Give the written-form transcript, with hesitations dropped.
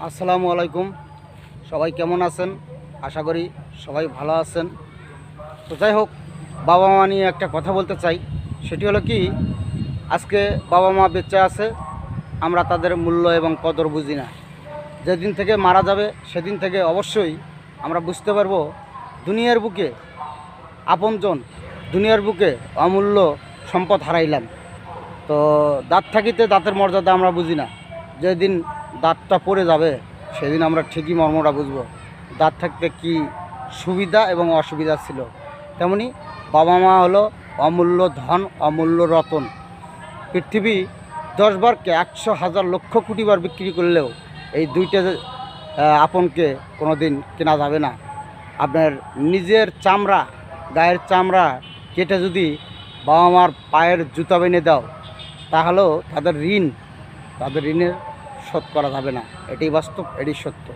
আসসালামু আলাইকুম। সবাই কেমন আছেন? আশা করি সবাই ভালো আছেন। তো যাই হোক, বাবা মা নিয়ে একটা কথা বলতে চাই। সেটি হলো কি, আজকে বাবা মা বেঁচে আছে, আমরা তাদের মূল্য এবং কদর বুঝি না। যেদিন থেকে মারা যাবে সেদিন থেকে অবশ্যই আমরা বুঝতে পারবো দুনিয়ার বুকে আপনজন, দুনিয়ার বুকে অমূল্য সম্পদ হারাইলাম। তো দাঁত থাকিতে দাঁতের মর্যাদা আমরা বুঝি না। যেদিন দাঁতটা পড়ে যাবে সেদিন আমরা ঠিকই মর্মটা বুঝবো দাঁত থাকতে কি সুবিধা এবং অসুবিধা ছিল। তেমনি বাবা মা হলো অমূল্য ধন, অমূল্য রতন। পৃথিবী 10 বারকে 100,000 লক্ষ কোটি বার বিক্রি করলেও এই দুইটা আপনকে কোনো দিন কেনা যাবে না। আপনার নিজের চামড়া, গায়ের চামড়া কেটে যদি বাবা মার পায়ের জুতা বেঁধে দাও, তাহলেও তাদের ঋণের শোধ করা যাবে না। এটাই বাস্তব, এটাই সত্য।